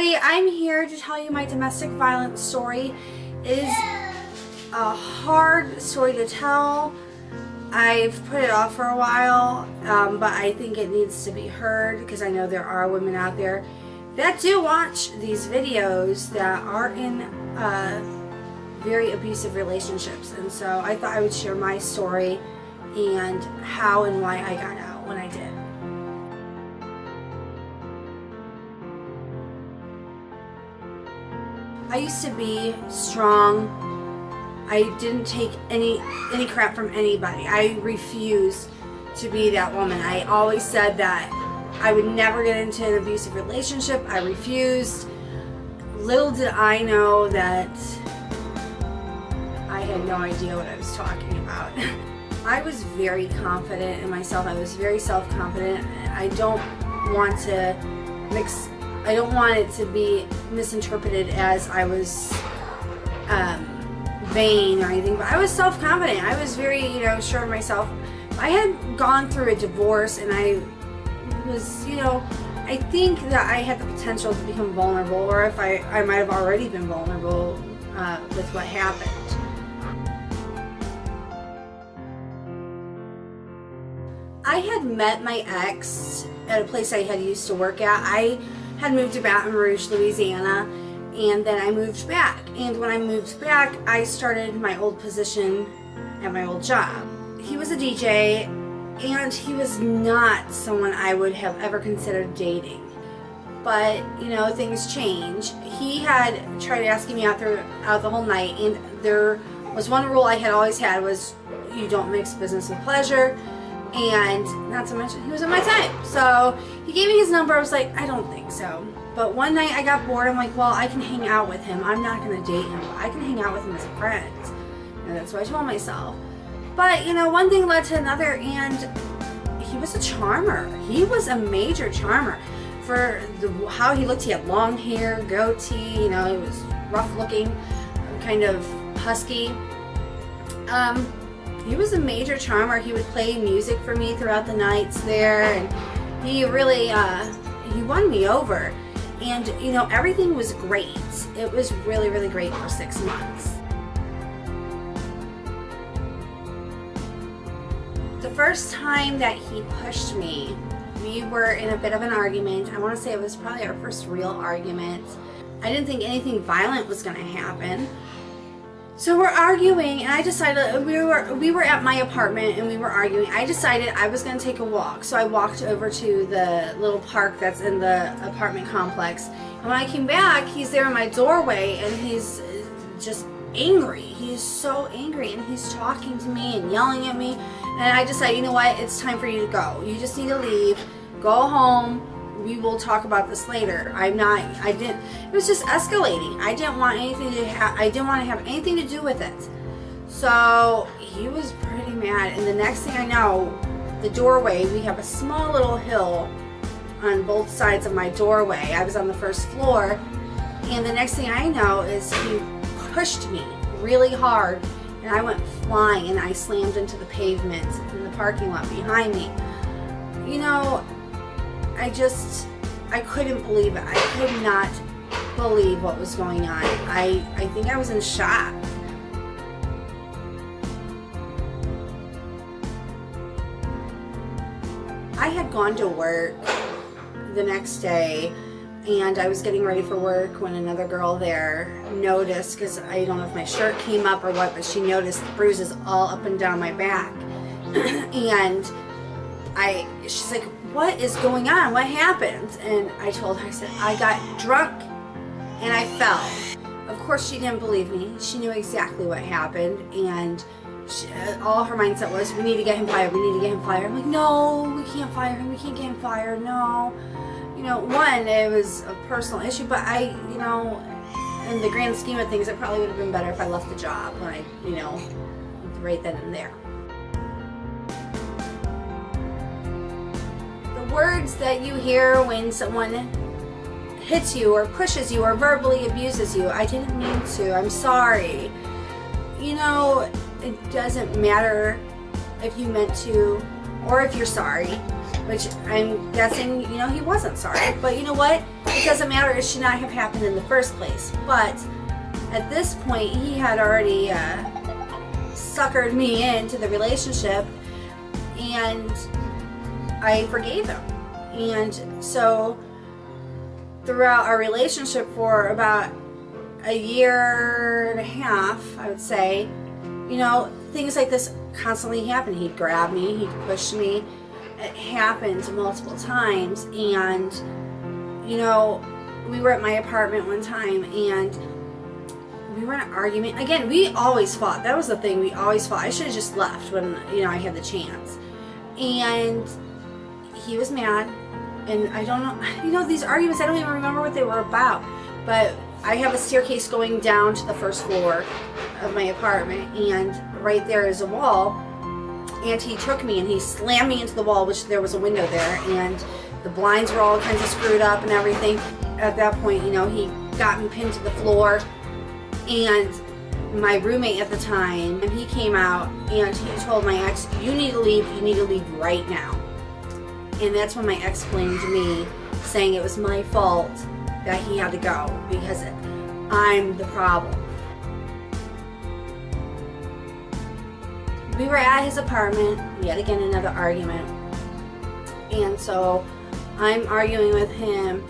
everybody, I'm here to tell you my domestic violence story. It is a hard story to tell. I've put it off for a while, but I think it needs to be heard because I know there are women out there that do watch these videos that are in very abusive relationships, and so I thought I would share my story and how and why I got out when I did. I used to be strong. I didn't take any crap from anybody. I refused to be that woman. I always said that I would never get into an abusive relationship. I refused. Little did I know that I had no idea what I was talking about. I was very confident in myself. I was very self-confident. I don't want it to be misinterpreted as I was vain or anything, but I was self-confident. I was very, sure of myself. I had gone through a divorce, and I was, I think that I had the potential to become vulnerable, or if I might have already been vulnerable with what happened. I had met my ex at a place I had used to work at. I had moved to Baton Rouge, Louisiana, and then I moved back. And when I moved back, I started my old position at my old job. He was a DJ, and he was not someone I would have ever considered dating. But, things change. He had tried asking me out throughout the whole night, and there was one rule I had always had was you don't mix business with pleasure. And not to mention, he was in my type. So he gave me his number. I was like, I don't think so. But one night I got bored. I'm like, well, I can hang out with him. I'm not going to date him, but I can hang out with him as a friend. And that's what I told myself. But, one thing led to another, and he was a charmer. He was a major charmer. For how he looked, he had long hair, goatee, he was rough looking, kind of husky. He was a major charmer. He would play music for me throughout the nights there, and he really, he won me over. And, everything was great. It was really, really great for 6 months. The first time that he pushed me, we were in a bit of an argument. I want to say it was probably our first real argument. I didn't think anything violent was going to happen. So we're arguing, and I decided, we were at my apartment and we were arguing. I decided I was going to take a walk. So I walked over to the little park that's in the apartment complex. And when I came back, he's there in my doorway, and he's just angry. He's so angry, and he's talking to me and yelling at me. And I decided, you know what, it's time for you to go. You just need to leave, go home. We will talk about this later. It was just escalating. I didn't want to have anything to do with it. So he was pretty mad, and the next thing I know, the doorway, we have a small little hill on both sides of my doorway. I was on the first floor, and the next thing I know is he pushed me really hard, and I went flying, and I slammed into the pavement in the parking lot behind me. I couldn't believe it. I could not believe what was going on. I think I was in shock. I had gone to work the next day, and I was getting ready for work when another girl there noticed, because I don't know if my shirt came up or what, but she noticed the bruises all up and down my back. And she's like, what is going on? What happened? And I told her, I said, I got drunk and I fell. Of course, she didn't believe me. She knew exactly what happened, and all her mindset was, we need to get him fired. We need to get him fired. I'm like, no, we can't fire him. We can't get him fired. No. One, it was a personal issue, but in the grand scheme of things, it probably would have been better if I left the job when right then and there. Words that you hear when someone hits you or pushes you or verbally abuses you, I didn't mean to. I'm sorry. It doesn't matter if you meant to or if you're sorry, which I'm guessing, he wasn't sorry. But you know what? It it doesn't matter, it should not have happened in the first place. But at this point, he had already suckered me into the relationship, and I forgave him. And so throughout our relationship for about a year and a half, I would say, you know, things like this constantly happen. He'd grab me, he'd push me. It happened multiple times. And, you know, we were at my apartment one time and we were in an argument. Again, we always fought. That was the thing. We always fought. I should have just left when, you know, I had the chance. And he was mad. And I don't know, you know, these arguments, I don't even remember what they were about. But I have a staircase going down to the first floor of my apartment, and right there is a wall. And he took me and he slammed me into the wall, which there was a window there, and the blinds were all kinds of screwed up and everything. At that point, you know, he got me pinned to the floor. And my roommate at the time, and he came out and he told my ex, you need to leave right now. And that's when my ex blamed me, saying it was my fault that he had to go because I'm the problem. We were at his apartment, yet again another argument. And so I'm arguing with him,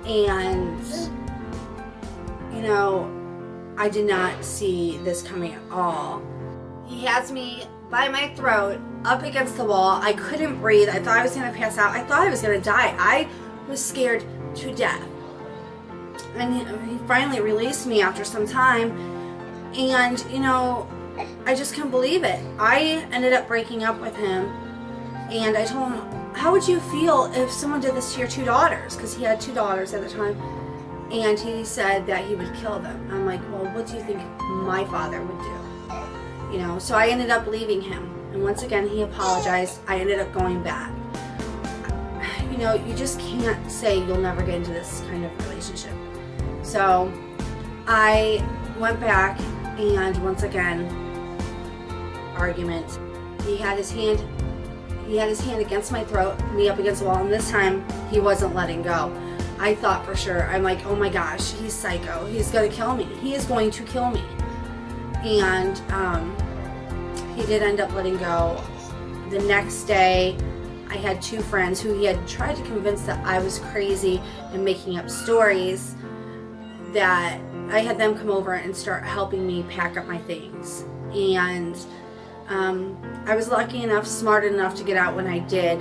and, you know, I did not see this coming at all. He has me by my throat up against the wall. I couldn't breathe. I thought I was going to pass out. I thought I was going to die. I was scared to death. And he finally released me after some time. And, you know, I just couldn't believe it. I ended up breaking up with him. And I told him, how would you feel if someone did this to your two daughters? Because he had two daughters at the time. And he said that he would kill them. I'm like, well, what do you think my father would do? You know, so I ended up leaving him. And once again, he apologized. I ended up going back. You know, you just can't say you'll never get into this kind of relationship. So I went back, and once again, argument. He had his hand against my throat, me up against the wall, and this time he wasn't letting go. I thought for sure, I'm like, oh my gosh, he's psycho. He's gonna kill me. He is going to kill me. And he did end up letting go. The next day, I had two friends who he had tried to convince that I was crazy and making up stories, that I had them come over and start helping me pack up my things. And I was lucky enough, smart enough to get out when I did.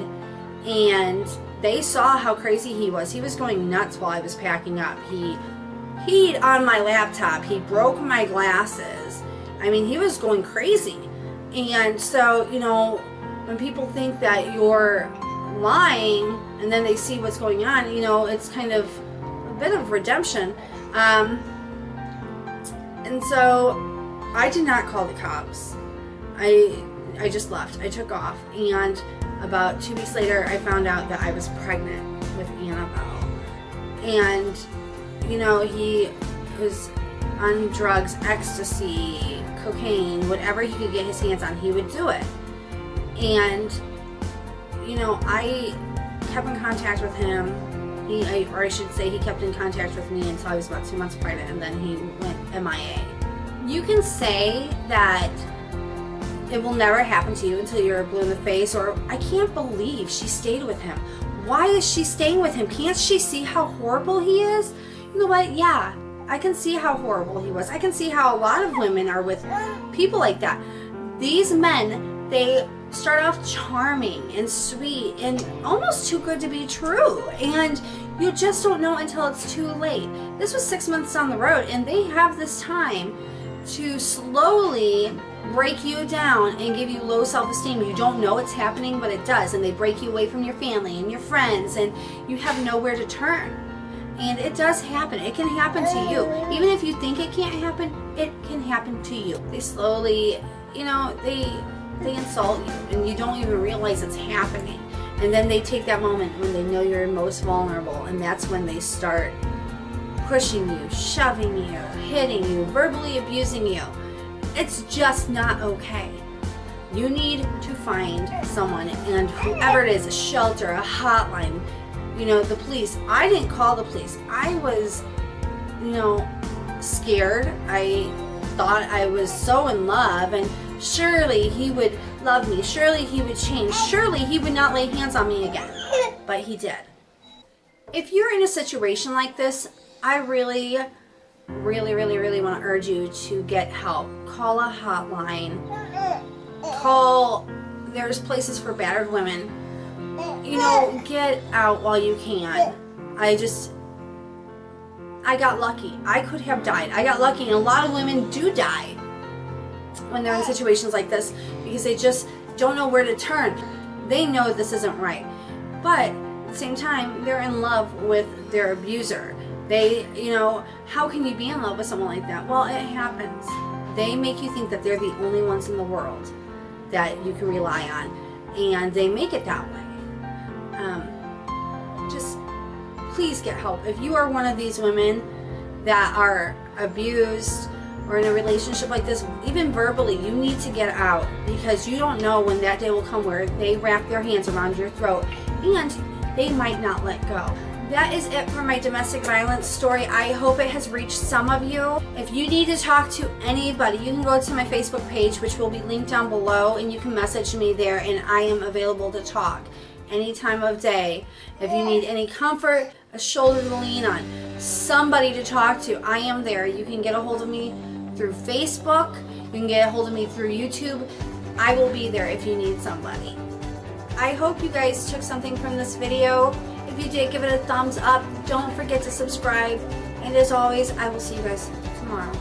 And they saw how crazy he was. He was going nuts while I was packing up. He'd on my laptop. He broke my glasses. I mean, he was going crazy. And so, you know, when people think that you're lying and then they see what's going on, you know, it's kind of a bit of redemption. And so I did not call the cops. I just left. I took off. And about 2 weeks later, I found out that I was pregnant with Annabelle. And, you know, he was on drugs, ecstasy, cocaine, whatever he could get his hands on, he would do it. And, you know, I kept in contact with him. Or I should say he kept in contact with me until I was about 2 months pregnant, and then he went MIA. You can say that it will never happen to you until you're blue in the face, or I can't believe she stayed with him. Why is she staying with him? Can't she see how horrible he is? You know what? Yeah, I can see how horrible he was. I can see how a lot of women are with people like that. These men, they start off charming and sweet and almost too good to be true. And you just don't know until it's too late. This was 6 months down the road, and they have this time to slowly break you down and give you low self-esteem. You don't know it's happening, but it does. And they break you away from your family and your friends, and you have nowhere to turn. And it does happen. It can happen to you. Even if you think it can't happen, it can happen to you. They slowly, you know, they insult you, and you don't even realize it's happening. And then they take that moment when they know you're most vulnerable, and that's when they start pushing you, shoving you, hitting you, verbally abusing you. It's just not okay. You need to find someone, and whoever it is, a shelter, a hotline, you know, the police. I didn't call the police. I was, you know, scared. I thought I was so in love, and surely he would love me. Surely he would change. Surely he would not lay hands on me again. But he did. If you're in a situation like this, I really want to urge you to get help. Call a hotline. There's places for battered women. You know, get out while you can. I got lucky. I could have died. I got lucky, and a lot of women do die when they're in situations like this because they just don't know where to turn. They know this isn't right, but at the same time, they're in love with their abuser. You know, how can you be in love with someone like that? Well, it happens. They make you think that they're the only ones in the world that you can rely on, and they make it that way. Just please get help. If you are one of these women that are abused or in a relationship like this, even verbally, you need to get out, because you don't know when that day will come where they wrap their hands around your throat and they might not let go. That is it for my domestic violence story. I hope it has reached some of you. If you need to talk to anybody, you can go to my Facebook page, which will be linked down below, and you can message me there, and I am available to talk any time of day. If you need any comfort, a shoulder to lean on, somebody to talk to, I am there. You can get a hold of me through Facebook. You can get a hold of me through YouTube. I will be there if you need somebody. I hope you guys took something from this video. If you did, give it a thumbs up. Don't forget to subscribe. And as always, I will see you guys tomorrow.